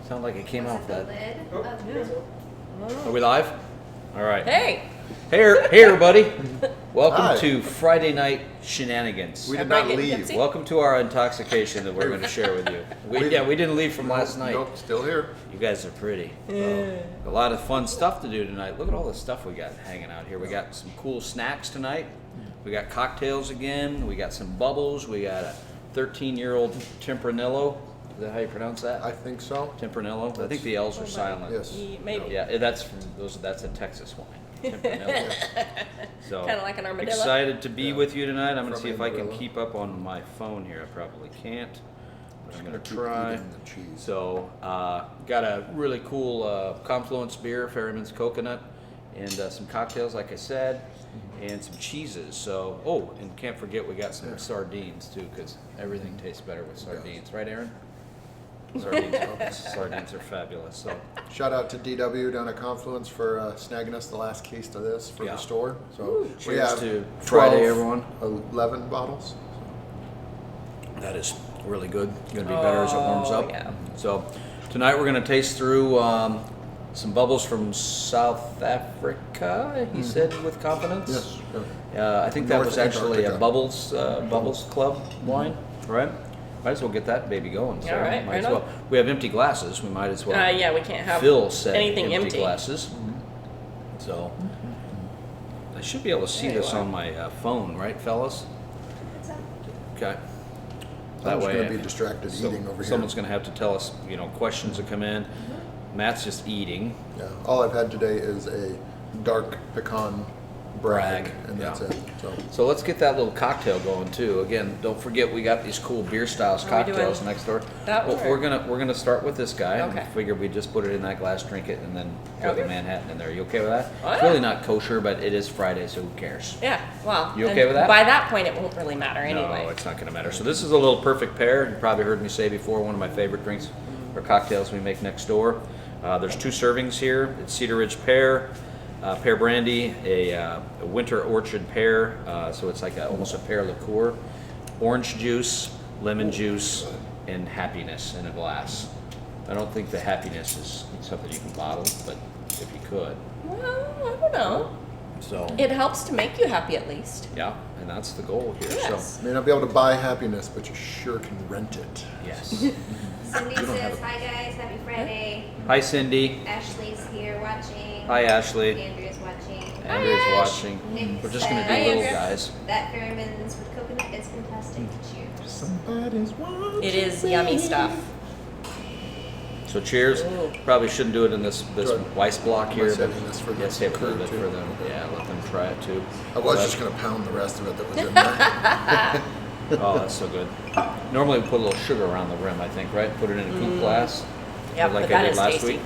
Sound like it came off that. Lid. Are we live? All right. Hey. Hey, everybody. Welcome Hi. to Friday Night Shenanigans. We did not leave. tipsy? Welcome to our intoxication that we're going to share with you. We didn't leave from last night. Nope, still here. You guys are pretty. A lot of fun stuff to do tonight. Look at all the stuff we got hanging out here. We got some cool snacks tonight. We got cocktails again. We got some bubbles. We got a 13-year-old Tempranillo. Is that how you pronounce that? I think so. Tempranillo. I think the L's are silent. Yes. Maybe. Yeah, that's a Texas wine. Tempranillo. So Kinda like an armadillo. excited to be with you tonight. I'm going to From see if I can Amarillo. keep up on my phone here. I probably can't, but I'm going to Keep try. eating the cheese. So got a really cool Confluence beer, Ferryman's Coconut, and some cocktails, like I said, and some cheeses. So, and can't forget we got some sardines too, because everything tastes better with sardines, right, Aaron? Sardines are fabulous. So Shout out to DW down at Confluence for snagging us the last case of this for Yeah. the store. So we cheers have to Friday, 12, everyone. 11 bottles. that is really good. Going to be better as it warms up. Yeah. So tonight we're going to taste through some bubbles from South Africa. He said with confidence. Yes. I think that North was actually a Antarctica. Bubbles Club wine, right? Might as well get that baby going. So All right, might right as well. We have empty glasses. We might as well. Yeah, we can't have Phil said anything empty empty. glasses. So I should be able to see There you this are. on my phone, right, fellas? Okay. I'm just going to be distracted so eating over here. someone's going to have to tell us, questions that come in. Matt's just eating. Yeah. All I've had today is a dark pecan bragg, and that's yeah. it. So let's get that little cocktail going too. Again, don't forget we got these cool beer styles Are we doing cocktails next door. that Well, one, we're gonna start with this guy. Okay. Figured we'd just put it in that glass, drink it, and then throw the Okay. Manhattan in there. You okay with that? Oh, It's yeah. really not kosher, but it is Friday, so who cares? Yeah, well. You okay and with that? By that point, it won't really matter anyway. No, it's not gonna matter. So this is a little perfect pair. You probably heard me say before, one of my favorite drinks or cocktails we make next door. There's 2 servings here. It's Cedar Ridge Pear. Pear Brandy, a winter orchard pear, so it's like almost a pear liqueur, orange juice, lemon juice, and happiness in a glass. I don't think the happiness is something you can bottle, but if you could. Well, I don't know. So, It helps to make you happy at least. yeah, and that's the goal here. Yes. May not be able to buy happiness, but you sure can rent it. So, yes. Cindy don't have says, "Hi guys, happy Friday." Hi, Cindy. Ashley's here watching. Hi, Ashley. Andrea's watching. Andrea's Ash. watching. Nick We're just gonna do says, little Andrea. guys. That Ferryman's with coconut is fantastic. Cheers. Somebody's watching. It is yummy stuff. So cheers. Ooh. Probably shouldn't do it in this Good. Weiss block here, but saving this for the yeah, save a little crew, bit too. for them. Yeah, let them try it too. I was just going to pound the rest of it that was in there. Oh, that's so good. Normally we put a little sugar around the rim, I think, right? Put it in a coupe glass. Yep, like but I that did is last tasty. week.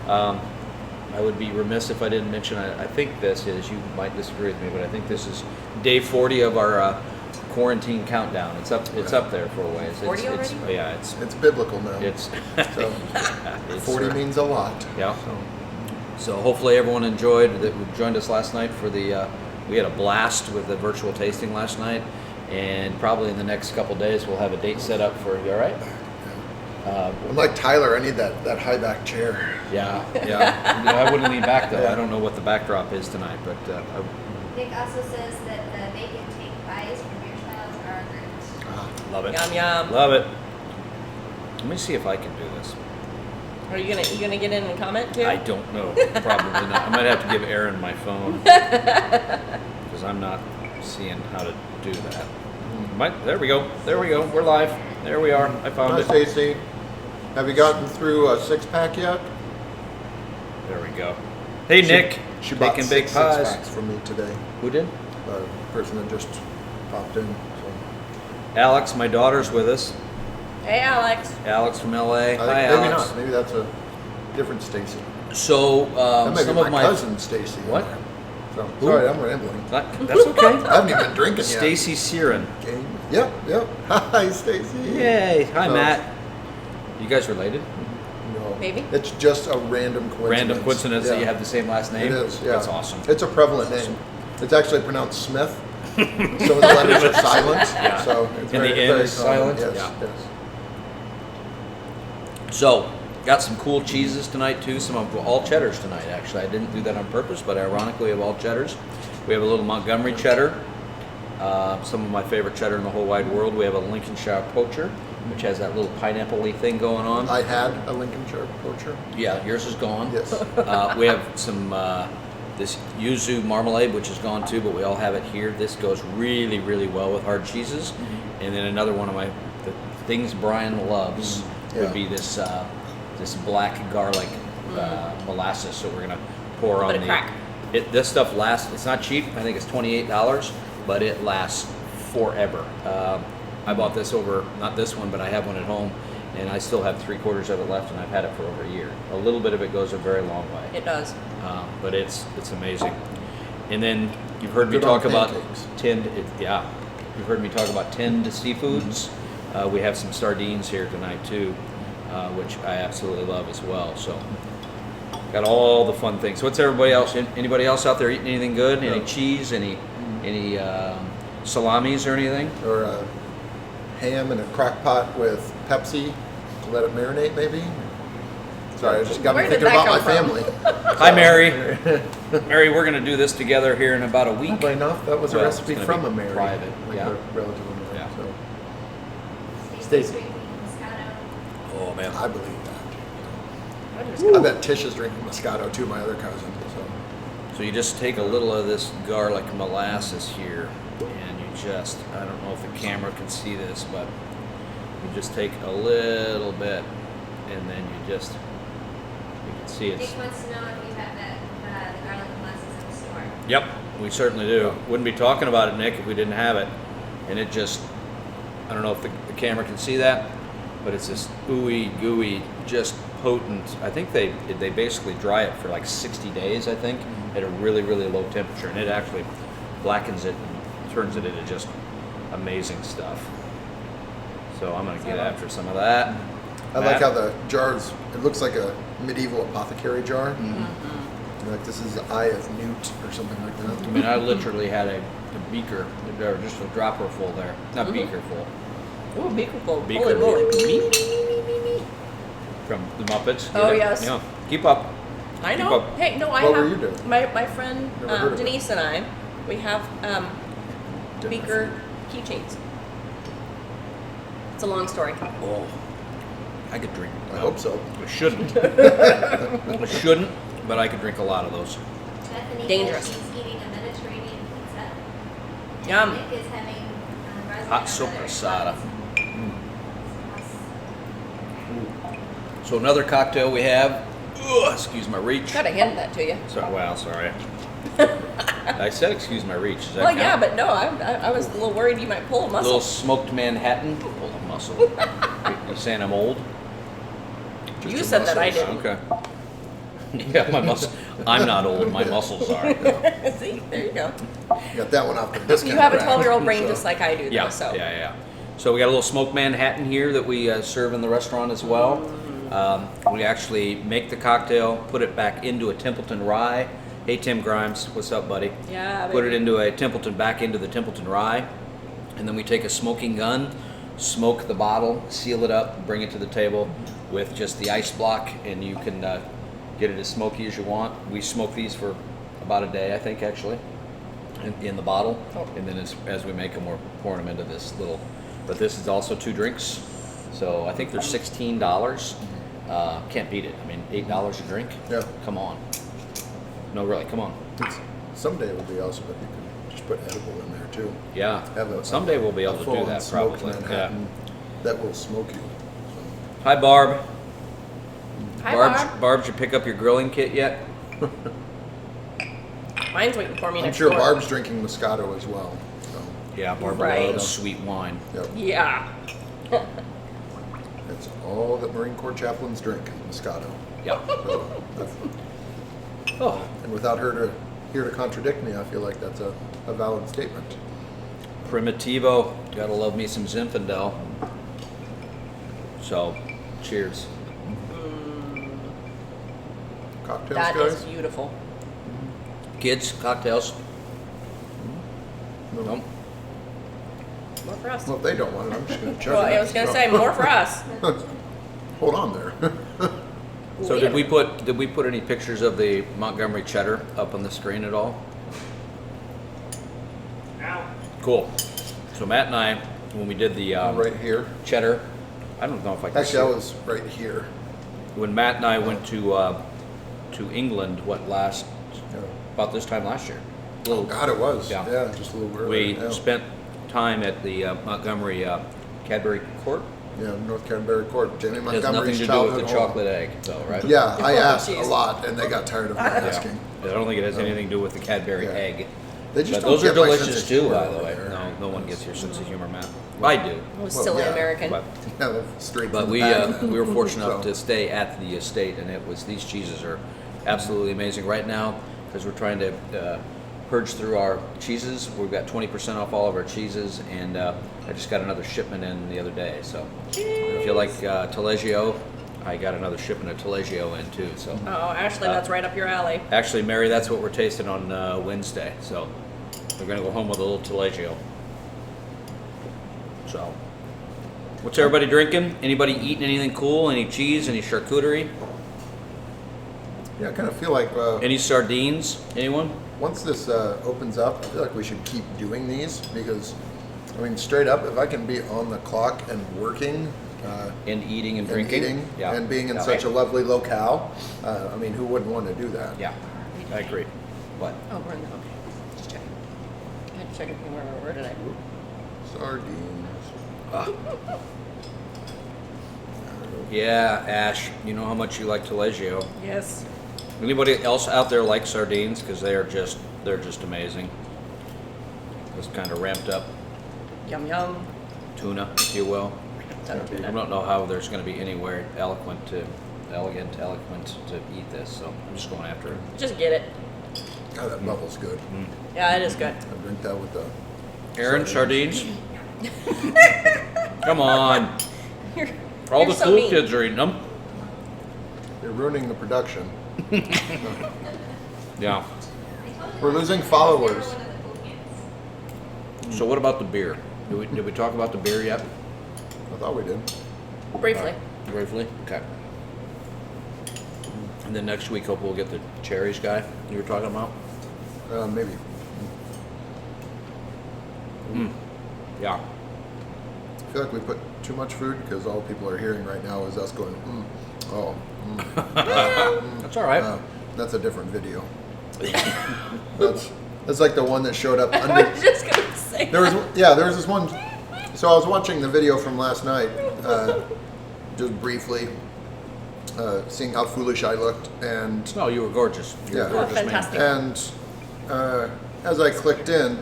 I would be remiss if I didn't mention, I think this is, you might disagree with me, but I think this is day 40 of our quarantine countdown. It's up there for a ways. 40 it's, already? yeah, it's, It's biblical now. it's, So it's 40 means a lot. Yeah. So hopefully everyone enjoyed that. Who joined us last night for the. We had a blast with the virtual tasting last night, and probably in the next couple days we'll have a date set up for. You all right? I'm like Tyler, I need that high back chair. Yeah. I wouldn't lean back though. I don't know what the backdrop is tonight, but Nick also says that the bacon tank pies from WineStyles are great. I love it. Yum yum. Love it. Let me see if I can do this. Are you gonna get in and comment too? I don't know. Probably not. I might have to give Aaron my phone because I'm not seeing how to do that. There we go. We're live. There we are. I found Hi, it. Stacy. Have you gotten through a 6-pack yet? There we go. Hey, Nick. She bought Baking Bake six Pies. packs from me today. Who did? The person that just popped in. So. Alex, my daughter's with us. Hey, Alex. Alex from LA. I Hi, think maybe Alex. not. Maybe that's a different Stacy. So, That might some be of my my cousin Stacy. What? So, sorry, I'm rambling. That's okay. I haven't even been drinking yet. Stacy Searin. Okay. Yep. Hi, Stacy. Yay. Hi, So- Matt. You guys related? No. Maybe. It's just a random coincidence. Random coincidence that Yeah. you have the same last name? It is, yeah. That's awesome. It's a prevalent name. It's actually pronounced Smith. Some of the letters are silent. Yeah. So it's And the very, N very is common. silent? Yes, Yeah. yes. So, Got some cool cheeses tonight too. Some of all cheddars tonight. Actually, I didn't do that on purpose, but ironically, we have all cheddars. We have a little Montgomery Cheddar. Some of my favorite cheddar in the whole wide world. We have a Lincolnshire Poacher, which has that little pineapple-y thing going on. I had a Lincolnshire Poacher. Yeah, yours is gone. Yes. We have some this yuzu marmalade, which is gone too, but we all have it here. This goes really, really well with hard cheeses. And then another one of the things Bryan loves would be this this black garlic molasses. So we're gonna pour on Bit of crack. This stuff lasts. It's not cheap. I think it's $28, but it lasts forever. I bought this over, not this one, but I have one at home, and I still have 3/4 of it left, and I've had it for over a year. A little bit of it goes a very long way. It does. But it's amazing. And then you've heard me Good on talk about pancakes. You've heard me talk about tinned seafoods. We have some sardines here tonight too, which I absolutely love as well. So got all the fun things. What's everybody else? Anybody else out there eating anything good? Any cheese? Any salamis or anything? Or a ham in a crock pot with Pepsi to let it marinate, maybe? Sorry, I just got me Where did thinking that about my come from? family. Hi, Mary. Mary, we're going to do this together here in about a week. Oddly enough, that was a Well, recipe it's gonna from be a Mary. private, Like yeah. a relative of mine. Yeah. So Stacey's Stacey. drinking Moscato. Oh man. I believe that. Ooh. I bet Tish is drinking Moscato too, my other cousin. So you just take a little of this garlic molasses here, and you just, I don't know if the camera can see this, but you just take a little bit, and then you can see it's, Nick wants to know if you have the garlic molasses in the store. yep, we certainly do. Wouldn't be talking about it, Nick, if we didn't have it. And it just, I don't know if the camera can see that, but it's this ooey gooey, just potent. I think they basically dry it for like 60 days, I think, at a really, really low temperature, and it actually blackens it and turns it into just amazing stuff. So I'm gonna get after some of that. I like how the jars, it looks like a medieval apothecary jar. Like this is the Eye of Newt or something like that. I mean, I literally had a beaker, or just a dropper full there. Not beaker full. Ooh, beaker full. Beaker. Holy moly. From the Muppets. Oh, Get it? yes. Yeah. Keep up. I Keep know. up. Hey, no, I What have were you doing? my friend Never heard of it. Denise and I. We have beaker keychains. It's a long story. Oh, I could drink. I hope so. I shouldn't. I shouldn't, but I could drink a lot of those. Bethany Dangerous. says she's eating a Mediterranean pizza. Yum. Nick is having Hot sopressata. So another cocktail we have. Ugh, excuse my reach. Gotta hand that to you. Sorry. I said excuse my reach. Does that Well, count? yeah, but no, I was a little worried you might pull a muscle. Little smoked Manhattan. Pull a muscle. You saying I'm old? You your said that I muscles. didn't. Okay. Yeah, my muscle. I'm not old. My muscles are. See, there you go. Got that one off the discount. You have a rack, 12-year-old brain so. just like I do, though. Yeah, So yeah. So we got a little smoked Manhattan here that we serve in the restaurant as well. We actually make the cocktail, put it back into a Templeton rye. Hey, Tim Grimes, what's up, buddy? Yeah, Put it baby. into a Templeton, back into the Templeton rye, and then we take a smoking gun, smoke the bottle, seal it up, bring it to the table with just the ice block, and you can get it as smoky as you want. We smoke these for about a day, I think, actually, in the bottle, Oh. and then as we make them, we're pouring them into this little. But this is also 2 drinks, so I think they're $16. Can't beat it. I mean, $8 a drink. Yeah. Come on. No, really, come on. Someday it would be awesome if you could just put edible in there too. Yeah. Have a, Someday we'll be able a to do full-on that, smoked probably. Yeah. Manhattan that will smoke you. Hi, Barb. Hi, Barb. Barb, did you pick up your grilling kit yet? Mine's waiting for me I'm next sure door. Barb's drinking Moscato as well. So, Yeah, Barb Right. loves sweet wine. yep. Yeah. That's all that Marine Corps chaplains drink is Moscato. Yep. So, Oh, and without her here to contradict me, I feel like that's a valid statement. Primitivo. Gotta love me some Zinfandel. So, cheers. Cocktails, That guys? is beautiful. Kids, cocktails. No. Nope. More for us. Well, if they don't want it, I'm just going to chug Well, it. I was gonna say more for us. Hold on there. So Wait did a we put any pictures of the Montgomery Cheddar up on the screen at all? Cool. So Matt and I, when we did the Right here. cheddar, I don't know if I can Actually, see I it. was right here. When Matt and I went to England, about this time last year. Oh God, it was. Yeah. Yeah, just a little earlier. We yeah. spent time at the Montgomery Cadbury Court. Yeah, North Cadbury Court. Jamie It has nothing Montgomery's to do with childhood the home. chocolate egg, though, right? Yeah, I Oh, asked a jeez. lot, and they got tired of me asking. I don't think it has anything to do with the Cadbury Yeah. egg. They just But don't those are get my sense delicious of too, humor by the over way. there. No one gets your sense of humor, Matt. I do. I was Well, still yeah, an American. But Yeah, they're straight But from we the back. we were fortunate enough So- to stay at the estate, and these cheeses are absolutely amazing right now because we're trying to purge through our cheeses. We've got 20% off all of our cheeses, and I just got another shipment in the other day. So if you like Taleggio, I got another shipment of Taleggio in too. So Oh, Ashley, that's right up your alley. actually, Mary, that's what we're tasting on Wednesday. So we're gonna go home with a little Taleggio. So. What's everybody drinking? Anybody eating anything cool? Any cheese? Any charcuterie? Yeah, I kind of feel like Any sardines? Anyone? once this opens up, I feel like we should keep doing these because, I mean, straight up, if I can be on the clock and working And eating and and drinking? eating Yeah. and being in Yeah. such a lovely locale, I mean, who wouldn't want to do that? Yeah, I agree. What? Oh, we're in the, okay. Just checking. I had to check if we where did I? Sardines. Ah. Yeah, Ash, you know how much you like Taleggio. Yes. Anybody else out there like sardines? Because they're just amazing. Just kind of ramped up Yum yum. tuna, if you will. Ton of I tuna. don't know how there's going to be anywhere eloquent to eat this, so I'm just going after it. Just get it. God, that bubble's good. Yeah, it is good. I drink that with the Aaron, sardines? Come on. You're, All you're the so cool mean. kids are eating them. You're ruining the production. Yeah. We're losing followers. One of the cool kids. So what about the beer? Did we talk about the beer yet? I thought we did. Briefly. Briefly? Okay. And then next week, hope we'll get the cherries guy you were talking about. Maybe. Yeah. I feel like we put too much food because all people are hearing right now is us going, oh, That's all right. that's a different video. that's like the one that showed up I under. was just gonna say. There was this one. So I was watching the video from last night, just briefly, seeing how foolish I looked, and No, you were gorgeous. You were Yeah. a gorgeous man. Fantastic. and as I clicked in,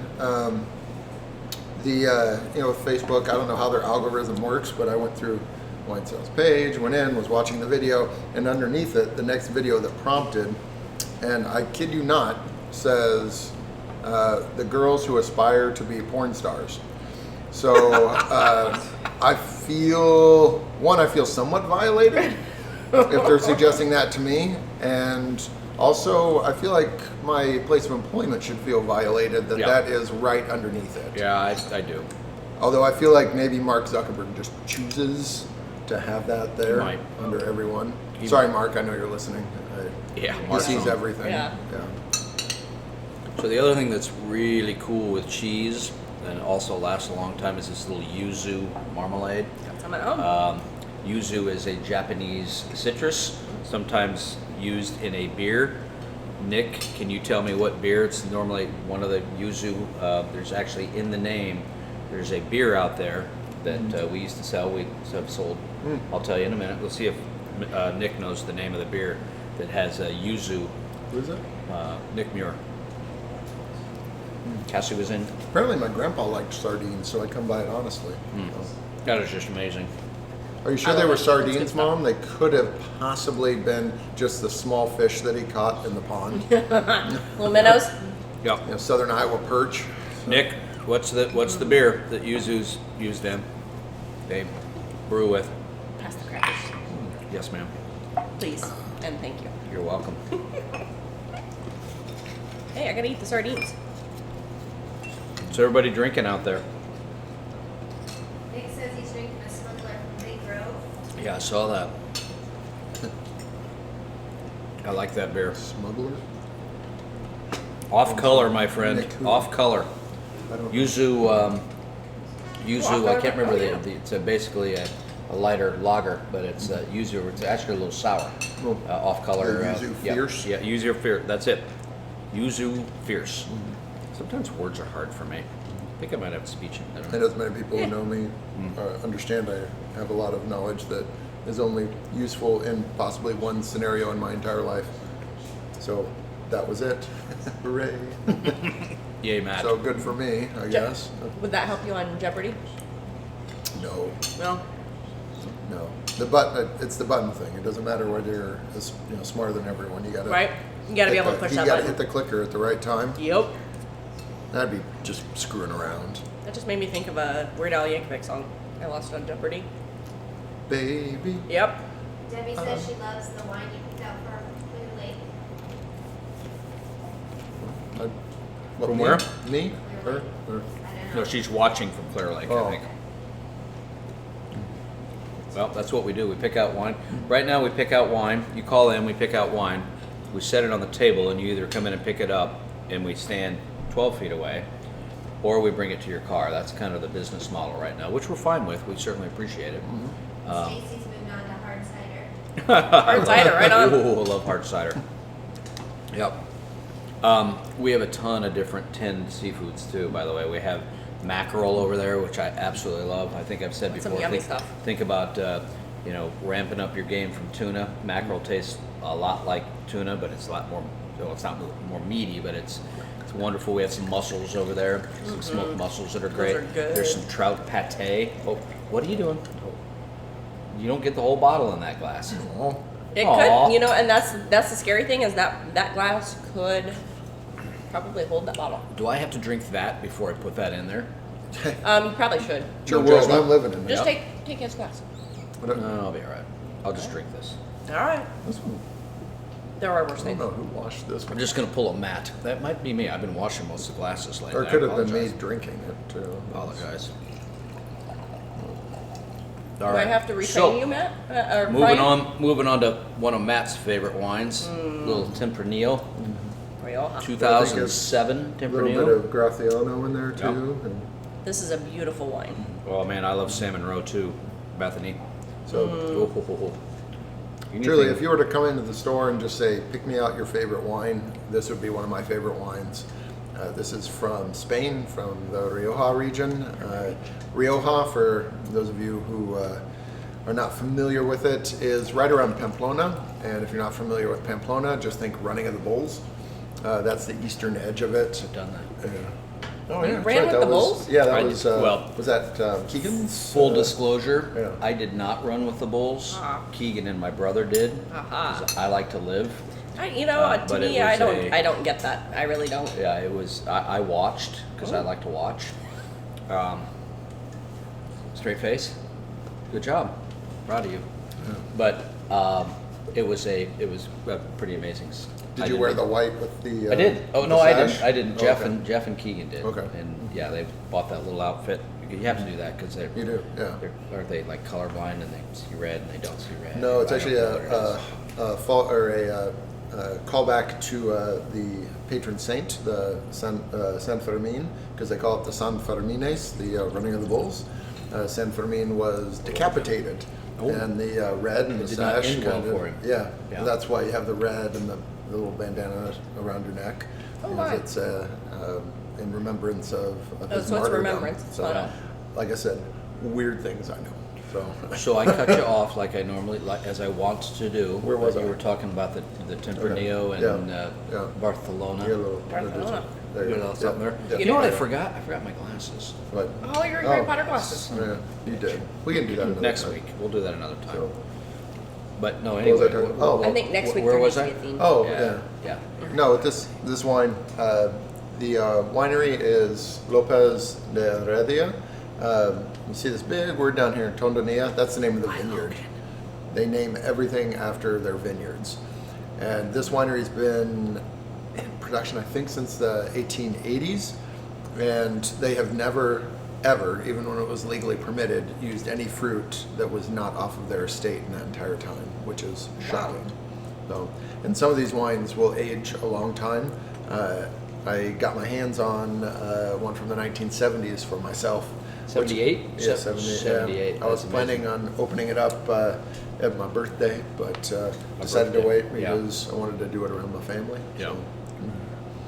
Facebook, I don't know how their algorithm works, but I went through WineStyles page, went in, was watching the video, and underneath it, the next video that prompted, and I kid you not, says the girls who aspire to be porn stars. So I feel somewhat violated if they're suggesting that to me, and also I feel like my place of employment should feel violated that Yeah. that is right underneath it. Yeah, I do. Although I feel like maybe Mark Zuckerberg just chooses to have that there Might. under everyone. He- Sorry, Mark, I know you're listening. Yeah, He Mark's sees on. everything. Yeah. So the other thing that's really cool with cheese and also lasts a long time is this little yuzu marmalade. Got some at home. Yuzu is a Japanese citrus, sometimes used in a beer. Nick, can you tell me what beer? It's normally one of the yuzu. There's actually in the name. There's a beer out there that we used to sell. We have sold. I'll tell you in a minute. We'll see if Nick knows the name of the beer that has a yuzu. Who is it? Nick Muir. Cassie was in. Apparently my grandpa liked sardines, so I come by it honestly. That is just amazing. Are you sure I they love were it. It's good sardines, stuff. Mom? They could have possibly been just the small fish that he caught in the pond. Little minnows. Yeah. Southern Iowa perch. Nick, what's the beer that Yuzu's used in? They brew with. Pass the crackers, Yes, ma'am. please, and thank you. You're welcome. Hey, I gotta eat the sardines. So everybody drinking out there? Nick says he's drinking a smuggler from Big Grove. Yeah, I saw that. I like that beer. Smuggler. Off color, my friend. Nick, who? Off color. I don't. Yuzu. Yuzu. I can't remember Oh, the. It's basically a lighter lager, but it's yuzu. It's actually a little sour. Oh. Off color. The yuzu yeah, fierce? Yeah, yuzu fierce. That's it. Yuzu fierce. Sometimes words are hard for me. I think I might have speech impediment. And as many people who know me understand, I have a lot of knowledge that is only useful in possibly one scenario in my entire life. So that was it. Hooray. Yay, Matt. So good for me, I guess. Would that help you on Jeopardy? No, No. no. The button, it's the button thing. It doesn't matter whether you're smarter than everyone. You gotta Right? You gotta be able to push that You gotta button. hit the clicker at the right time. Yep. That'd be just screwing around. That just made me think of a Weird Al Yankovic song I lost on Jeopardy. Baby. Yep. Debbie says she loves the wine you picked out for Clear Lake. From me? where? Me? Her? Or- I don't know. No, she's watching from Clear Lake, Oh. I think. Well, that's what we do. We pick out wine. Right now, we pick out wine. You call in, we pick out wine. We set it on the table, and you either come in and pick it up, and we stand 12 feet away, or we bring it to your car. That's kind of the business model right now, which we're fine with. We certainly appreciate it. Stacy's moved on to hard cider. Hard cider, right on. Ooh, I love hard cider. Yep. We have a ton of different tinned seafoods too, by the way. We have mackerel over there, which I absolutely love. I think I've said That's some before. yummy stuff. Think about ramping up your game from tuna. Mackerel tastes a lot like tuna, but it's a lot more. Well, it's not more meaty, but it's wonderful. We have some mussels over there, some smoked mussels that are great. are good. There's some trout pate. Oh, what are you doing? Oh. You don't get the whole bottle in that glass. Oh. It Aw. could, and that's the scary thing is that glass could probably hold that bottle. Do I have to drink that before I put that in there? You probably should. It's your No world judgment. I'm living in. Just Yep. take his glass. What No, I'll be all right. I'll just drink this. All right. This one, There are worse I don't things. know who washed this I'm one. just gonna pull a mat. That might be me. I've been washing most of the glasses lately. Or it could I have been me apologize. drinking it too. Apologize. Do I have to retrain So, you, Matt? Or moving Bryan? moving on to one of Matt's favorite wines, little Tempranillo, Rioja. 2007 A little bit Tempranillo. of Graciano in there too. And This is a beautiful wine. Oh man, I love Salmon Roe too, Bethany. so Oh, ho, ho, ho. truly, Anything- if you were to come into the store and just say, pick me out your favorite wine, this would be one of my favorite wines. This is from Spain, from the Rioja region. Rioja, for those of you who are not familiar with it, is right around Pamplona. And if you're not familiar with Pamplona, just think Running of the Bulls. That's the eastern edge of it. I've done that. Oh, You yeah, ran with that the was- Bulls? Yeah, that I was. did- well, was that Keegan's? Full disclosure, yeah. I did not run with the Bulls. Ah. Keegan and my brother did. Aha. 'Cause I like to live. To but it me, I was don't. a- I don't get that. I really don't. Yeah, it was. I watched because I like to watch. Straight face. Good job. Proud of you. But it was a pretty amazing. Did you wear the white with the? I did. Oh the no, I sash? didn't. I didn't. Oh, Jeff and Keegan did. Okay. And yeah, they bought that little outfit. You have to do that because You do, yeah. Aren't they like colorblind and they see red and they don't see red? No, it's I don't actually know what it is. a fall or a callback to the patron saint, the San Fermin, because they call it the San Fermines, the running of the bulls. San Fermin was decapitated, Oh. and the red and the It did not sash end well kind of- for him. Yeah, Yeah. that's why you have the red and the little bandana around your neck. Oh, because my. it's in remembrance of his so it's martyrdom. remembrance. So, Spot on. like I said, weird things I know. So I cut you off like I normally, like as I want to do. Where was You I? were talking about the Tempranillo Okay. and Yeah. Barcelona. You're a little- Barcelona. There You you got a go. little something there. Yeah. You know what I forgot? I forgot my glasses. But, Oh, your Harry Potter glasses. Yeah, you did. We can do that another Next time. week. We'll do that another time. So, But no, was anyway. I talking- oh, I think next week Where there was needs I? to be a theme. oh, Yeah. yeah. Yeah. No, this wine, the winery is Lopez de Heredia. You see this big word down here, Tondonilla? That's the name of the vineyard. They name everything after their vineyards. And this winery's been in production, I think, since the 1880s. And they have never, ever, even when it was legally permitted, used any fruit that was not off of their estate in that entire time, which is shocking. So, and some of these wines will age a long time. I got my hands on one from the 1970s for myself. 78? Yeah, 78. 78. Yeah. I was That's planning amazing. on opening it up at my birthday, but decided to birthday, wait yeah. because I wanted to do it around my family. Yeah. So.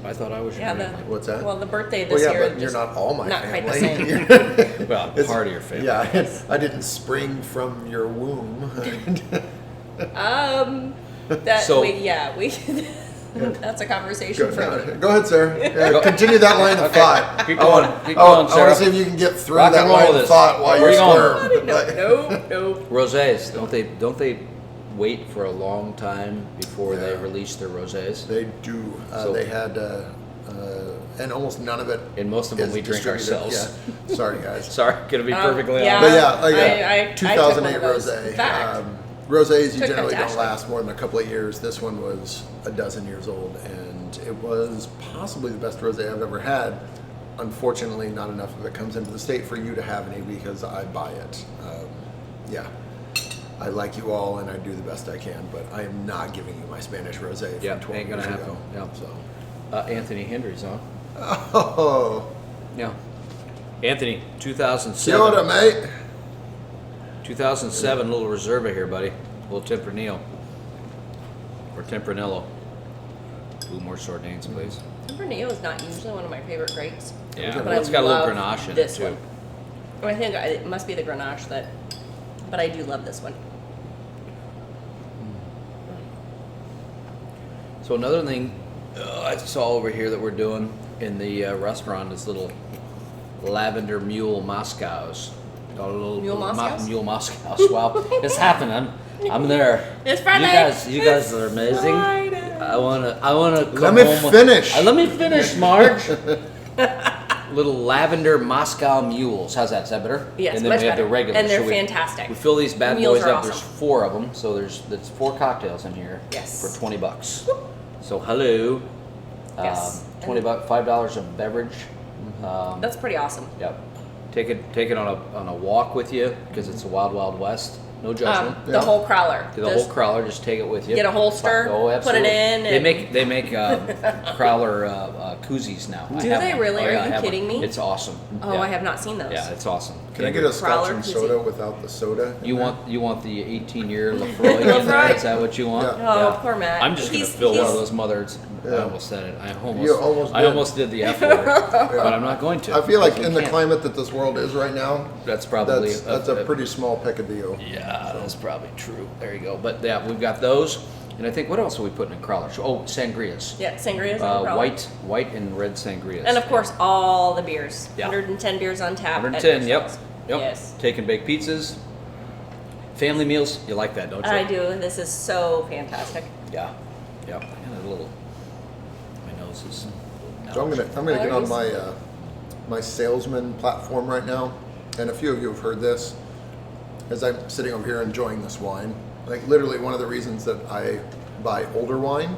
I thought I was your Yeah, family. What's that? Well, the birthday Well, this yeah, year. but you're just not all my not family. quite the same. Well, It's- part of your family. Yeah, I didn't spring from your womb. That So- we that's a conversation for another. Go ahead, sir. Yeah, continue that line of thought. Keep I going, want- keep I want going, Sarah. to see if you can get through Rock that and roll line of this. thought while Where you you going? squirm. No. Rosés, don't they wait for a long time before they Yeah. release their rosés? They do. So- They had, and almost none of it. And most of them is we drink distributed. ourselves. Yeah. Sorry, guys. Sorry, gonna be perfectly yeah. honest. But yeah, like I took 2008 one of those. rosé. In fact, Rosés you took generally them to don't Ashley. last more than a couple of years. This one was a dozen years old, and it was possibly the best rosé I've ever had. Unfortunately, not enough of it comes into the state for you to have any because I buy it. Yeah, I like you all, and I do the best I can, but I am not giving you my Spanish rosé from Yeah, 12 ain't gonna years happen. ago. Yeah. So, Anthony Hendry's on. oh, Yeah. Anthony, see 2007. what mate? 2007, little Reserva here, buddy. Little Tempranillo. Or Tempranillo. Two more Sardines, please. Tempranillo is not usually one of my favorite grapes. Yeah, but well, it's got a love little Grenache in it, this too. one. I think it must be the Grenache but I do love this one. So another thing I saw over here that we're doing in the restaurant is little Lavender Mule Moscows. Got a little Mule Moscows? Mule Moscows. Well, it's happening. I'm there. It's Friday. You guys are amazing. Friday. I wanna come Let me home with- finish. Let me finish, Marge. Little lavender Moscow mules. How's that? Is that better? Yes, and then much we have the better. regular. And they're So we- fantastic. We fill these bad Mules boys are up. awesome. There's 4 of them, so there's 4 cocktails in here. Yes. For $20. So hello. Yes. $20, $5 a beverage. That's pretty awesome. Yep. Take it on a walk with you because it's a wild, wild west. No judgment. The whole crowler. The whole crowler, just take it with you. Get a holster, Oh, put it absolutely. in, They and- make crowler koozies now. I Do have they one. really? Oh, Are yeah, I you have kidding one. me? It's awesome. Oh, Yeah. I have not seen those. Yeah, it's awesome. Can I get a scotch Crowler and koozie. soda without the soda? in You there? want the 18-year Lafroy in there? Lafroy. Is that what you want? Yeah. Oh, poor Matt. I'm just gonna He's- fill one of he's- those mothers. I Yeah. almost said it. I You almost did. almost did the F word, but I'm not going to. I feel like because we in the can't. climate that this world is right now, That's probably that's a pretty small peccadillo. Yeah, that's probably true. There you go. But yeah, we've got those, and I think what else are we putting in crawlers? Oh, sangrias. Yeah, sangrias. no problem. White and red sangrias. And of course, all the beers. Yeah. 110 beers on tap. at 110. Yep. McDonald's. Yep. Yes. Take and bake pizzas. Family meals. You like that, don't you? I do. This is so fantastic. Yeah. Yep. I got a little. My nose is. So I'm gonna get on Allergies? my salesman platform right now, and a few of you have heard this. As I'm sitting over here enjoying this wine, like literally one of the reasons that I buy older wine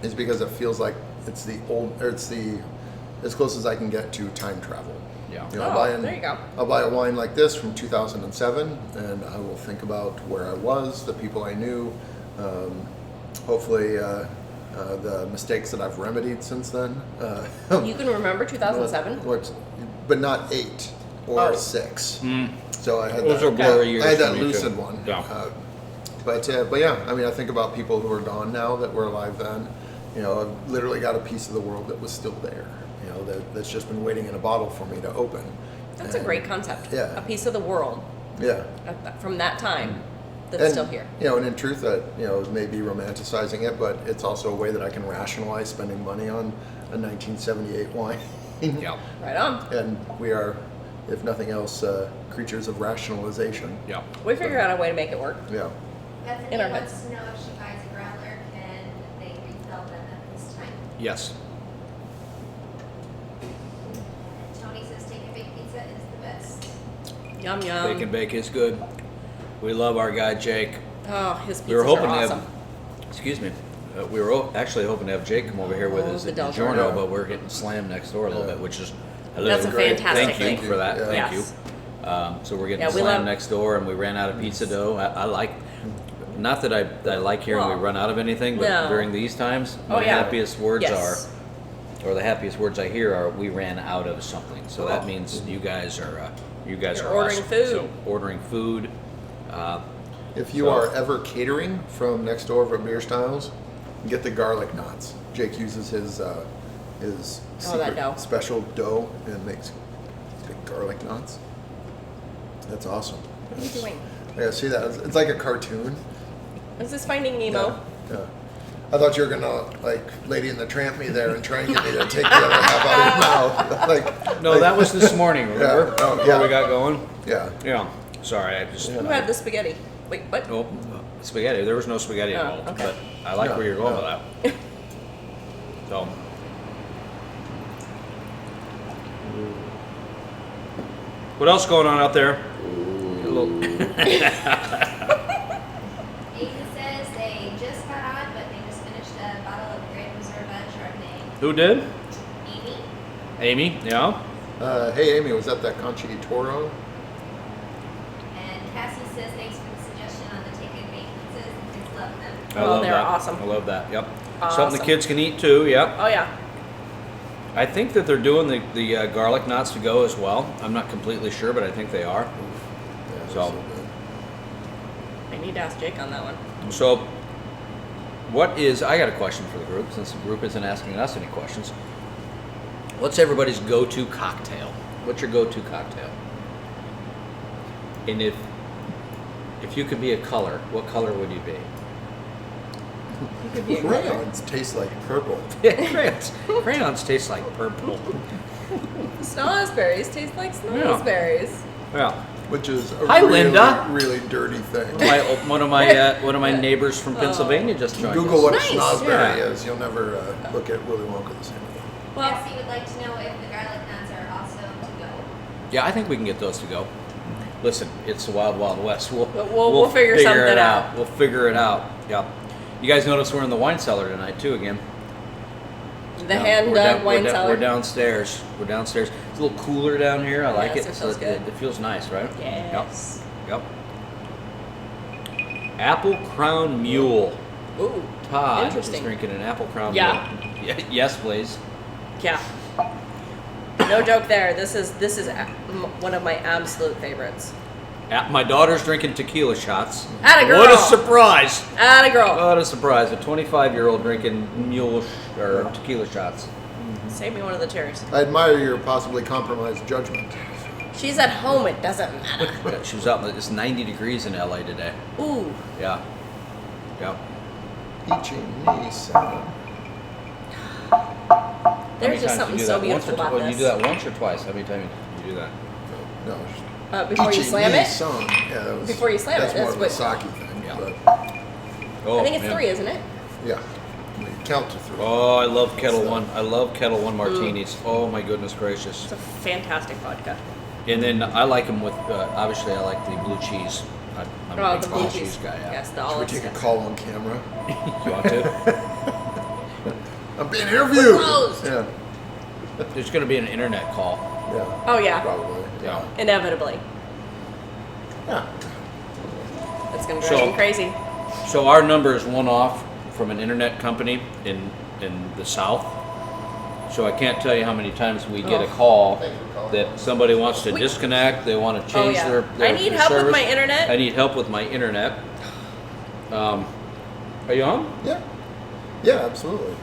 is because it feels like it's the as close as I can get to time travel. Yeah. You know, Oh, there you go. I'll buy a wine like this from 2007, and I will think about where I was, the people I knew, hopefully the mistakes that I've remedied since then. You can remember 2007? But not 8 or Oh. 6. So I had Those that, are blurry years I had for that me, too. lucid one. Yeah. But yeah, I mean, I think about people who are gone now that were alive then. You know, I've literally got a piece of the world that was still there. You know, that's just been waiting in a bottle for me to open. That's a great concept. Yeah. A piece of the world Yeah. from that time that's And, still here. You know, and in truth, that maybe romanticizing it, but it's also a way that I can rationalize spending money on a 1978 wine. Yeah. Right on. And we are, if nothing else, creatures of rationalization. Yeah. We figure out a way to make it work. Yeah. Bethany In our wants heads. to know if she buys a growler, can they refill them at this time? Yes. And Tony says take and bake pizza is the best. Yum yum. Bake and bake is good. We love our guy Jake. Oh, his pizzas We were hoping are to awesome. have. Excuse me. We were actually hoping to have Jake come over here with Oh, his the Del DiGiorno, Giorno. but we're getting slammed next door a little Yeah. bit, which is hello. That's a Great. fantastic Thank you thing. for that. Yeah. Thank Yes. you. So we're getting Yeah, we slammed love- next door, and we ran out of pizza dough. I like. not that I like hearing we Well, run out of anything, but no. during these times, Oh, my yeah. happiest words Yes. are, or the happiest words I hear are, we ran out of something. So that means you guys are You're are ordering awesome. food. So, ordering food. If you are ever catering from next door from WineStyles, get the garlic knots. Jake uses his secret dough. special dough and makes big garlic knots. That's awesome. What are you doing? Yeah, see that? It's like a cartoon. Is this Finding Nemo? Yeah. I thought you were gonna like Lady and the Tramp me there and try and get me to take the other half out of your mouth. like, No, like- that was this morning, remember? Oh, Before yeah. we got going? Yeah. Yeah. Sorry, I just... Who had the spaghetti? Wait, what? Oh, spaghetti. There was no spaghetti Oh, involved, okay. but I like No, where you're going no. with that. So, what else going on out there? A little- Nathan says they just got on, but they just finished a bottle of Grand Reserva Chardonnay. Who did? Amy? Amy. Yeah. Hey Amy, was that Conchi Toro? And Cassie says thanks for the suggestion on the take-in baked pizzas. The kids love them. I Oh, love they're that. awesome. I love that. Yep. Awesome. Something the kids can eat too. Yep. Oh yeah. I think that they're doing the garlic knots to go as well. I'm not completely sure, but I think they are. Yeah, So- good. I need to ask Jake on that one. So, what is? I got a question for the group since the group isn't asking us any questions. What's everybody's go-to cocktail? What's your go-to cocktail? And if you could be a color, what color would you be? You could be a griller. Crayons taste like purple. Crayons. Crayons taste like purple. Snozberries taste like snozberries. Yeah. Which is a Hi, really, Linda. really dirty thing. One of my neighbors from Pennsylvania just joined Google us. what Nice. a snozberry Yeah. is. You'll never look at Willy Wonka the same way. Well, Cassie would like to know if the garlic nuts are also to go. Yeah, I think we can get those to go. Listen, it's the wild, wild west. We'll figure something it out. We'll figure it out. Yeah. You guys notice we're in the wine cellar tonight too again. the Yeah, hand we're dug down- wine we're cellar. We're downstairs. We're downstairs. It's a little cooler down here. I like Yes, it. it feels good. It feels nice, right? Yes. Yep. Apple Crown Mule. Ooh. Todd is Interesting. drinking an Apple Crown Yeah. Mule. Yes, please. Yeah. No joke there. This is one of my absolute favorites. My daughter's drinking tequila shots. Atta girl. What a surprise! Atta girl. What a surprise! A 25-year-old drinking mule or tequila shots. Save me one of the cherries. I admire your possibly compromised judgment. She's at home. It doesn't matter. Yeah, she was out. It's 90 degrees in LA today. Ooh. Yeah. Yep. Teaching me something. There's just something so beautiful about You this. do that once or twice? How many times do you do that? No. Before you teaching slam me it? Some. Yeah, that was, Before you slam it, that's more that's of what- a sake thing. Yeah. But Oh, I think it's man. 3, isn't it? yeah, you count to 3. Oh, I love Kettle One. I love Kettle One martinis. Oh my goodness gracious! It's a fantastic vodka. And then I like them with. Obviously, I like the blue cheese. I'm a Oh, big the blue cheese. guy. Yeah. Yes, the Should we olive take a stuff. call on camera? You want to? I'm being interviewed. Closed. Yeah. There's going to be an internet call. Yeah. Oh yeah, Probably. Yeah. inevitably. Yeah. It's gonna drive me crazy. So our number is one off from an internet company in the South. So I can't tell you how many times we get a call Thank you for calling. that somebody wants to disconnect. They want to change yeah. their I need their help with service. my internet. I need help with my internet. Are you on? Yeah. Yeah, absolutely.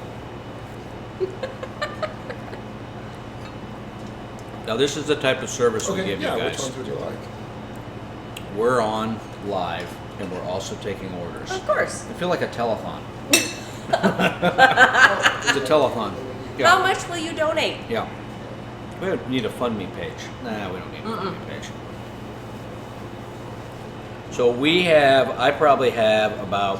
Now this is the type of service we Okay, give yeah, you which guys. ones would you like? We're on live and we're also taking orders. Of course. I feel like a telethon. It's a telethon. Yeah. How much will you donate? Yeah. We don't need a fund me page. Nah, we don't need a fund me page. So I probably have about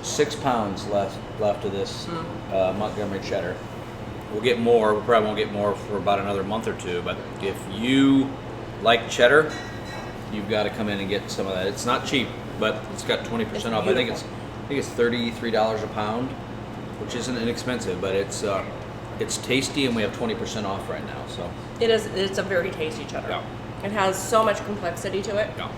6 pounds left of this Montgomery Cheddar. We'll get more. We probably won't get more for about another month or two. But if you like cheddar, you've got to come in and get some of that. It's not cheap, but it's got 20% It's off. I think beautiful. it's $33 a pound, which isn't inexpensive, but it's tasty, and we have 20% off right now. So It is. It's a very tasty cheddar. Yeah. It has so much complexity to it. yeah.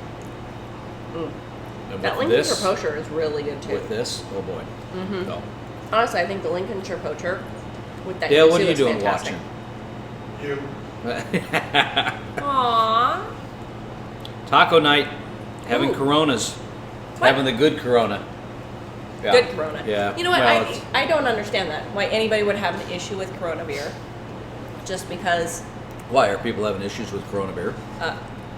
And That with Lincolnshire this, poacher is really good too. with this, oh boy. No. Honestly, I think the Lincolnshire poacher with that Dale, what are yuzu you is doing fantastic. watching? Aww. Taco night, having Ooh. Coronas, What? having the good Corona. Yeah. Good Corona. Yeah. You know what? Well, it's- I don't understand that. Why anybody would have an issue with Corona beer. Just because Why are people having issues with Corona beer?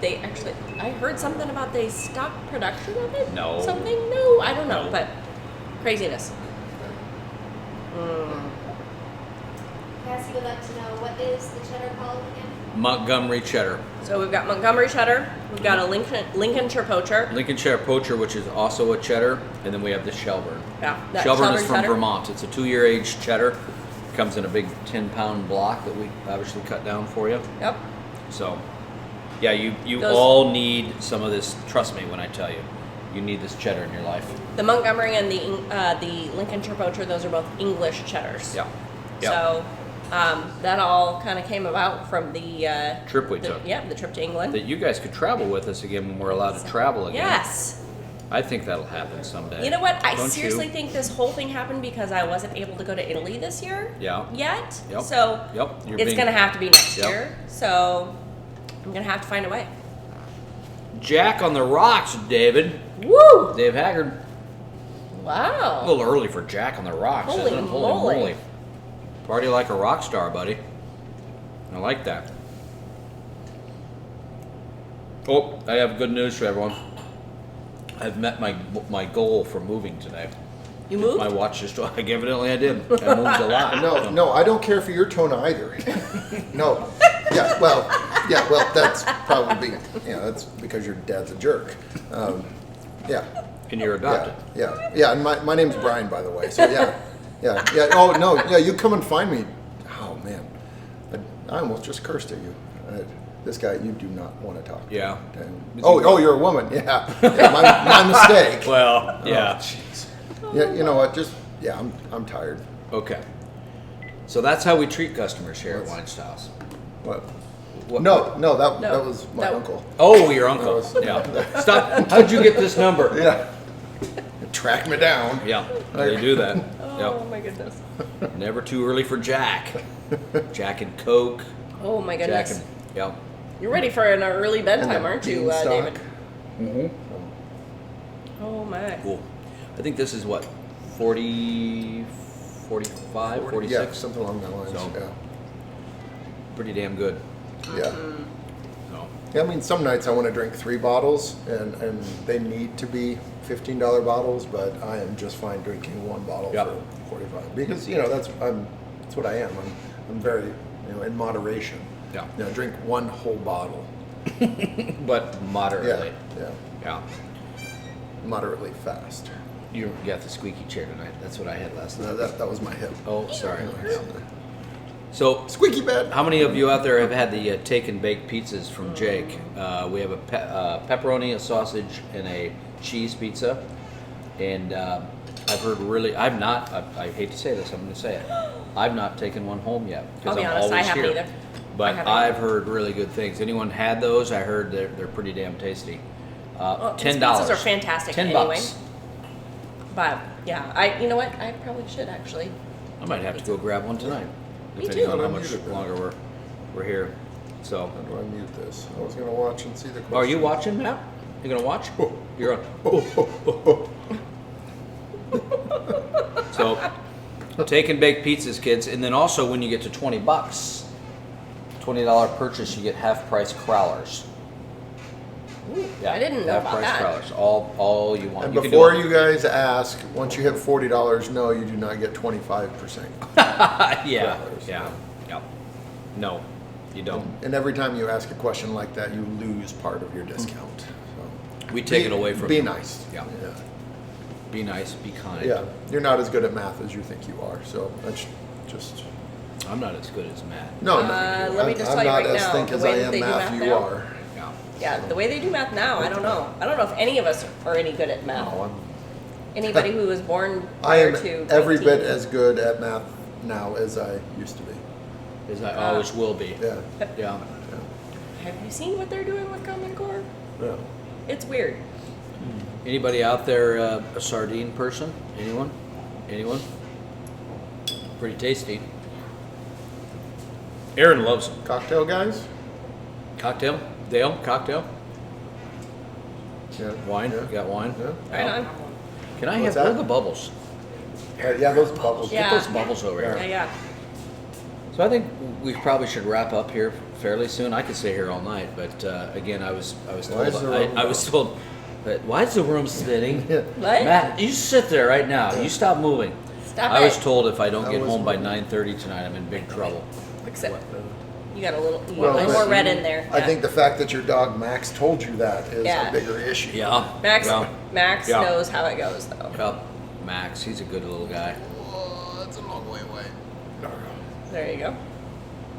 they actually, I heard something about they stopped production of it. No. Something? No, I don't know. No. But craziness. Cassie would like to know, what is the cheddar called again? Montgomery Cheddar. So we've got Montgomery Cheddar. We've got a Lincolnshire poacher. Lincolnshire Poacher, which is also a cheddar, and then we have the Shelburne. Yeah, that Shelburne is Shelburne from cheddar. Vermont. It's a 2-year aged cheddar. Comes in a big 10-pound block that we obviously cut down for you. Yep. So, yeah, you Those- all need some of this. Trust me when I tell you, you need this cheddar in your life. The Montgomery and the Lincolnshire poacher, those are both English cheddars. Yeah. Yeah. So that all kind of came about from the Trip we took. Yeah, the trip to England. That you guys could travel with us again when we're allowed to travel again. Yes. I think that'll happen someday. You know what? I Don't seriously you? think this whole thing happened because I wasn't able to go to Italy this year. Yeah. Yet. Yep. So Yep. You're it's being- gonna have to be next Yep. year. So I'm gonna have to find a way. Jack on the rocks, David. Woo! Dave Haggard. A Wow. little early for Jack on the rocks, Holy isn't it? moly. Party like a rock star, buddy. I like that. Oh, I have good news for everyone. I've met my goal for moving today. You moved? My watch just evidently I did. I moved a lot. No, I don't care for your tone either. No. Yeah, well, that's probably, that's because your dad's a jerk. Yeah. And you're adopted. Yeah. And my name's Bryan, by the way. So yeah. Oh no, yeah. You come and find me. Oh man, I almost just cursed at you. This guy, you do not want to talk to. Yeah. Okay. Oh, you're a woman. Yeah. My mistake. Well, yeah. Oh, jeez. Yeah. You know what? I'm tired. Okay. So that's how we treat customers here at WineStyles. What? What- No, that No, was my that- uncle. Oh, your uncle. That was- Yeah. Stop. How'd you get this number? Yeah. Track me down. Yeah. They do that. Oh my goodness. Yep. Never too early for Jack. Jack and Coke. Oh my Jack goodness. and yep. You're ready for an early bedtime, aren't you, Beanstalk. David? Mm-hmm. Oh my. Cool. I think this is what 40, 45, 46. Yeah, something along that lines. So- Pretty damn good. Yeah. So. Yeah, I mean, some nights I want to drink 3 bottles, and they need to be $15 bottles, but I am just fine drinking 1 bottle Yep. for 45 because that's what I am. I'm very in moderation. Yeah. Drink 1 whole bottle. But Yeah, moderately. yeah, Yeah. moderately fast. You got the squeaky chair tonight. That's what I had last No, night. that was my hip. Oh, sorry. So, Squeaky bed. how many of you out there have had the take and bake pizzas from Jake? We have a pepperoni, a sausage, and a cheese pizza. And I've heard I've not, I hate to say this, I'm going to say it. I've not taken one home yet. 'Cause I'll be I'm honest, I always haven't here. either. I But haven't I've either. heard really good things. Anyone had those? I heard they're pretty damn tasty. These $10. pizzas are fantastic $10. anyway. But yeah, you know what? I probably should actually. I might have to go grab one tonight. Me Depending too. on how I'm much muted, longer we're here. So, How do I mute this? I was gonna watch and see the. are you questions. watching, Matt? You gonna watch? You're on. So, take and bake pizzas, kids, and then also when you get to $20, $20 purchase, you get half price crawlers. Yeah, I didn't know half about price that. crawlers. All you want. And You can before do you guys ask, once you hit $40, no, you do not get 25%. yeah, Crawlers. yeah. No, you don't. And every time you ask a question like that, you lose part of your discount. So We take it away from Be you. nice. Yeah. Be nice, be kind. Yeah. You're not as good at math as you think you are. So that's just. I'm not as good as Matt. No, let me just I'm tell you not right as now, think the as way I that am they do math. math You now. are. Yeah. Yeah, the way they do math now, I don't know. I don't know if any of us are any good at math. No, Anybody who was born I prior am to every 19. bit as good at math now as I used to be. As I always will be. Yeah. Yeah. Have you seen what they're doing with Common Core? Yeah. It's weird. Anybody out there a sardine person? Anyone? Anyone? Pretty tasty. Aaron loves them. Cocktail guys? Cocktail? Dale, cocktail? Yeah. Wine? Yeah. You got wine? Yeah. Right on. Can I have What's where are that? the bubbles? Yeah, those bubbles. Yeah. Get those bubbles over Yeah, here. yeah. So I think we probably should wrap up here fairly soon. I could stay here all night, but again, I was Why told is the room I was told that why is the room spinning? Yeah. What? Matt, you sit there right now. You stop moving. Stop I it. was told if I don't I get was home by moving. 9:30 tonight, I'm in big trouble. Except you got a little Well, more but- red in there. I Yeah. think the fact that your dog Max told you that is Yeah. a bigger issue. Yeah. Max Yeah. Yeah. knows how it goes though. Yep. Max, he's a good little guy. Oh, that's a long way away. There you go.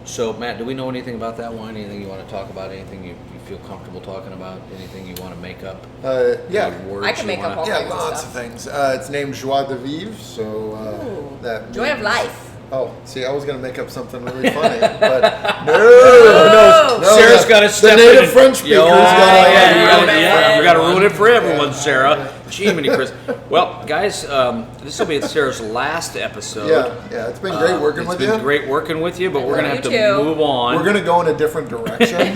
So Matt, do we know anything about that wine? Anything you want to talk about? Anything you feel comfortable talking about? Anything you want to make up? Yeah. Any words I can you make up wanna- all Yeah, kinds of lots stuff. of things. It's named Joie de Vivre, so Ooh. that Joy of means- life. Oh, see, I was gonna make up something really funny, but no. Sarah's got to step The native in. French speakers Oh, gotta yeah, you ruin gotta, it yeah, for you gotta ruin everyone. it for everyone, Yeah. Sarah. Gee, many Chris. Well, guys, this will be Sarah's last episode. Yeah, it's been great working with It's you. been great working with you, but we're gonna You have to too. move on. We're gonna go in a different direction. We're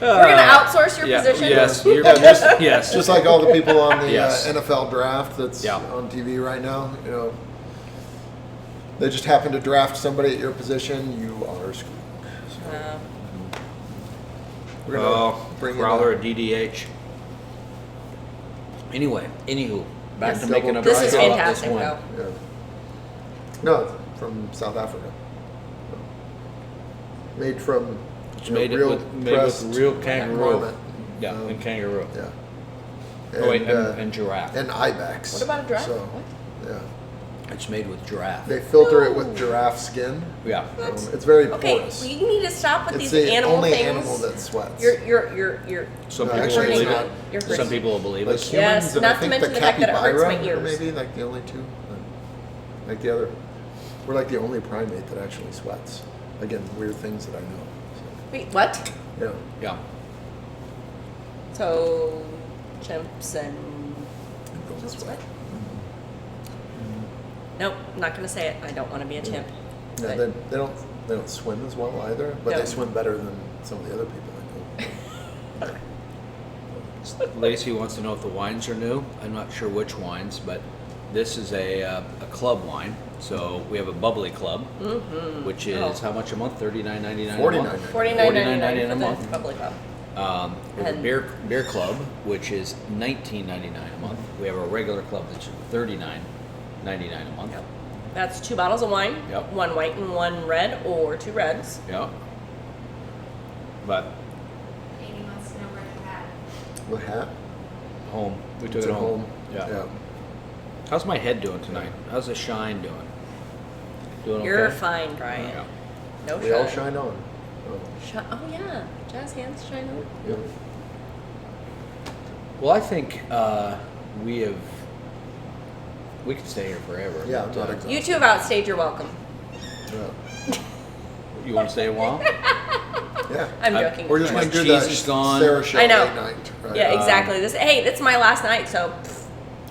gonna outsource your Yeah, position. Yes, you're gonna, yes. Just like all the people on the Yes. NFL draft that's Yeah. on TV right now, you know, they just happen to draft somebody at your position, you are screwed. So we're gonna Oh, bring in Growler, a- a DDH. Anyway, anywho, back Yes. to making Double up. This is how about fantastic one? though. Yeah. No, it's from South Africa. Made from It's you know, made real with pressed real kangaroo. marmot. Yeah, Um, and kangaroo. Yeah. Oh wait, and giraffe. and ibex. What about a giraffe? So, What? yeah, It's made with giraffe. they filter it with giraffe skin. Yeah. It's very Okay, porous. well, you need to stop with It's these the animal only things. animal that sweats. You're Some No, people actually, will it's believe not. it. You're Some crazy. people will believe Like us. Yes, humans and not I to think mention the the fact that it hurts my capybara are ears. maybe like the only two. Like the other, we're like the only primate that actually sweats. Again, weird things that I know. Wait, what? So, yeah. Yeah. So, chimps and Don't sweat. nope, I'm not gonna say it. I don't want to be a chimp. Yeah, But- they don't swim as well either, but No. they swim better than some of the other people I know. Lacey wants to know if the wines are new. I'm not sure which wines, but this is a club wine. So we have a bubbly club, which is Oh. how much a month? $39.99 a $49.99. month. $49.99 a for month. the bubbly cup. We have a And- beer club, which is $19.99 a month. We have a regular club that's $39.99 a month. Yep. That's 2 bottles of wine, Yep. 1 white and 1 red, or 2 reds. Yeah. But Amy wants to know where the hat. The hat. home, we took It's it at home. Yeah. Yeah. How's my head doing tonight? How's the shine doing? Doing okay? You're fine, Bryan. Yeah. No We all shine. shine on. Oh yeah, jazz hands shine on. Yeah. Well, I think we could stay here forever. Yeah, I'm but, not exhausted. You two have outstayed your welcome. Yeah. You want to stay a while? Yeah. I'm I- joking. We're just My gonna do cheese that is gone. Sarah show I know. late night. Right? Yeah, exactly. Hey, it's my last night, so.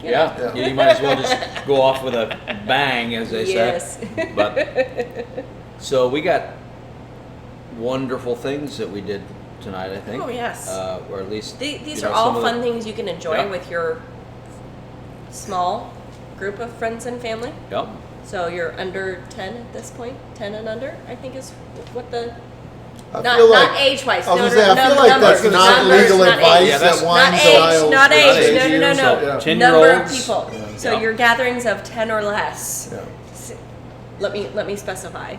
you know. Yeah. Yeah. You might as well just go off with a bang, as they Yes. say. But so we got wonderful things that we did tonight. I think. Oh, yes. Or at least These you are know, all some of the- fun things you can enjoy Yeah. with your small group of friends and family. Yep. So you're under 10 at this point. 10 and under, I think, is what the. I Not, feel not like age-wise. I was No, gonna say, I feel like numbers, that's not numbers, legal not advice age. Yeah, that's that not wine Not styles. age, not age. age. No, no, no, So, no. yeah. 10-year-olds. Number of people. Yeah. So Yeah. your gatherings of 10 or less. Yeah. Let me specify.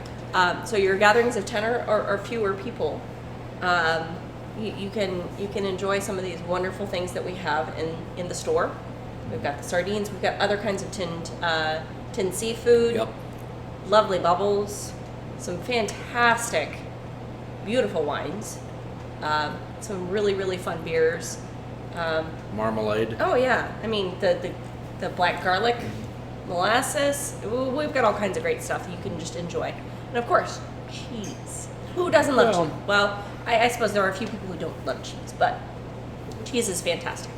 So your gatherings of 10 or fewer people, you can enjoy some of these wonderful things that we have in the store. We've got the sardines. We've got other kinds of tinned seafood. Yep. Lovely bubbles. Some fantastic, beautiful wines. Some really, really fun beers. Marmalade. Oh yeah, I mean the black garlic, molasses. Ooh, we've got all kinds of great stuff that you can just enjoy, and of course, cheese. Who doesn't love Well- cheese? Well, I suppose there are a few people who don't love cheese, but cheese is fantastic.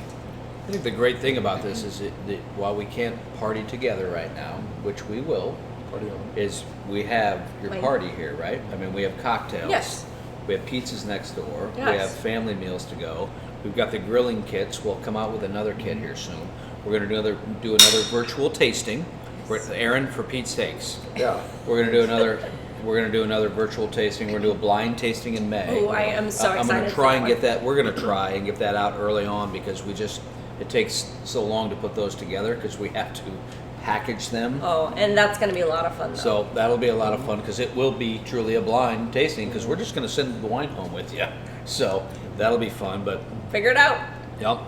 I think the great thing about this is that while we can't party together right now, which we will, Party on. is we have your Wine. party here, right? I mean, we have cocktails. Yes. We have pizzas next door. We Yes. have family meals to go. We've got the grilling kits. We'll come out with another kit here soon. We're going to do another virtual tasting. Aaron, for Pete's sakes. Yeah. We're gonna do another. We're gonna do another virtual tasting. We're gonna do a blind tasting in May. Oh, I am so I'm excited gonna for try that and one. get that. We're gonna try and get that out early on because it takes so long to put those together because we have to package them. Oh, and that's going to be a lot of fun, though. So that'll be a lot of fun because it will be truly a blind tasting because we're just gonna send the wine home with you. So that'll be fun. But Figure it out. yep.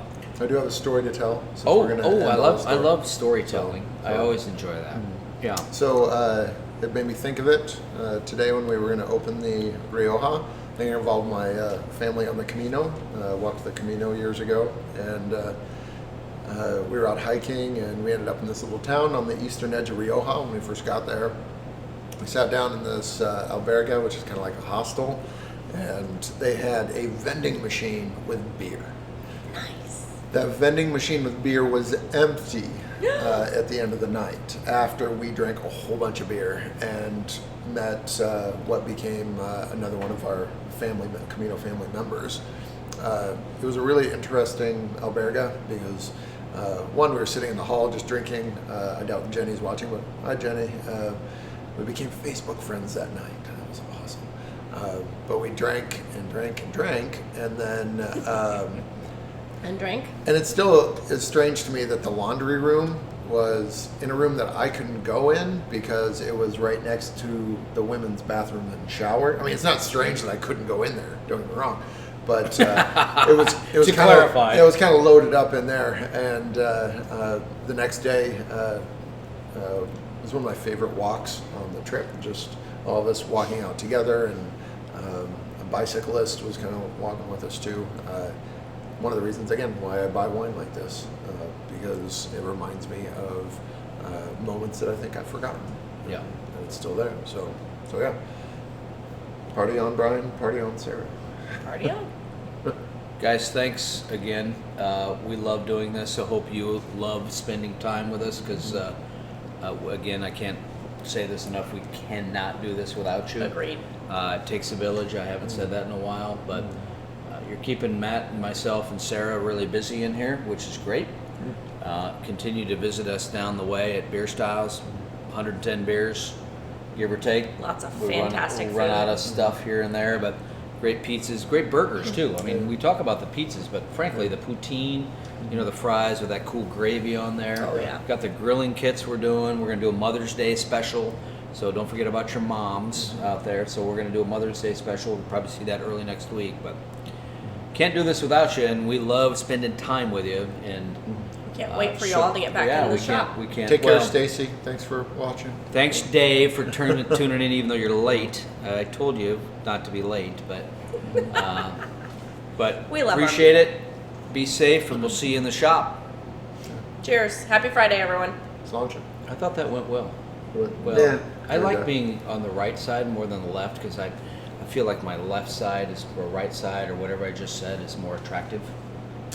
I do have a story to tell. Since Oh, we're gonna end I on a love story. storytelling. I always enjoy that. Yeah. So it made me think of it today when we were going to open the Rioja. I think it involved my family on the Camino. Walked the Camino years ago, and we were out hiking, and we ended up in this little town on the eastern edge of Rioja. When we first got there, we sat down in this alberga, which is kind of like a hostel, and they had a vending machine with beer. Nice. That vending machine with beer was empty at the end of the night after we drank a whole bunch of beer and met what became another one of our Camino family members. It was a really interesting alberga because one, we were sitting in the hall just drinking. I doubt Jenny's watching, but hi Jenny. We became Facebook friends that night. That was awesome. But we drank and drank and drank, and then And drink. and it's strange to me that the laundry room was in a room that I couldn't go in because it was right next to the women's bathroom and shower. I mean, it's not strange that I couldn't go in there. Don't get me wrong, but it was To kind clarify. of it was kind of loaded up in there. And the next day was one of my favorite walks on the trip. Just all of us walking out together, and a bicyclist was kind of walking with us too. One of the reasons, again, why I buy wine like this, because it reminds me of moments that I think I've forgotten. Yeah. And it's still there. So yeah. Party on, Bryan. Party on, Sarah. Party on. Guys, thanks again. We love doing this. I hope you love spending time with us because, again, I can't say this enough. We cannot do this without you. Agreed. It takes a village. I haven't said that in a while, but you're keeping Matt and myself and Sarah really busy in here, which is great. Continue to visit us down the way at WineStyles, 110 beers, give or take. Lots of We fantastic run food. out of stuff here and there, but great pizzas, great burgers too. I mean, we talk about the pizzas, but frankly, the poutine, the fries with that cool gravy on there. Oh, yeah. Got the grilling kits we're doing. We're gonna do a Mother's Day special, so don't forget about your moms out there. So we're gonna do a Mother's Day special. We'll probably see that early next week, but can't do this without you, and we love spending time with you. And Can't wait for you all to get back yeah, into we the shop. can't. We can't. Take care, well, Stacy. Thanks for watching. Thanks, Dave, for tuning in, even though you're late. I told you not to be late, but We love our appreciate it. Be safe, and we'll see you in the shop. Cheers. Happy Friday, everyone. Sláinte. I thought that went well. Well, Yeah. I like being on the right side more than the left because I feel like my left side is or right side or whatever I just said is more attractive.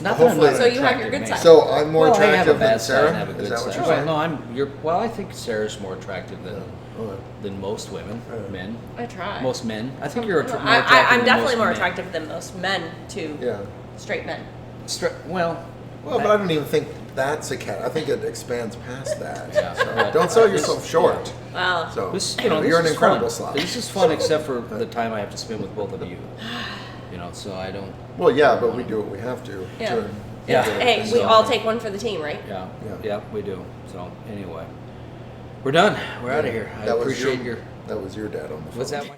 Not that I'm Hopefully- not So an you have your attractive good man. side. So I'm more Well, I have a attractive bad than side Sarah. and I have a Is good that what side. you're Well, saying? no, Well, I think Sarah's more attractive Okay. than most women, men. I try. Most men. I think you're more attractive. I'm than definitely most more men. attractive than most men to Yeah. straight men. Well, Well, but I don't even think that's a cat. I think it expands past that. Yeah. So don't sell yourself short. Wow. So this, you're this an is incredible fun. slob. This is fun, except for the time I have to spend with both of you. So I don't. Well, yeah, but we do what we have to. Yeah. Yeah. Hey, we So- all take one for the team, right? Yeah, Yeah. we do. So anyway, we're done. We're out of here. I That was appreciate your. That was your dad on the phone. What's that one?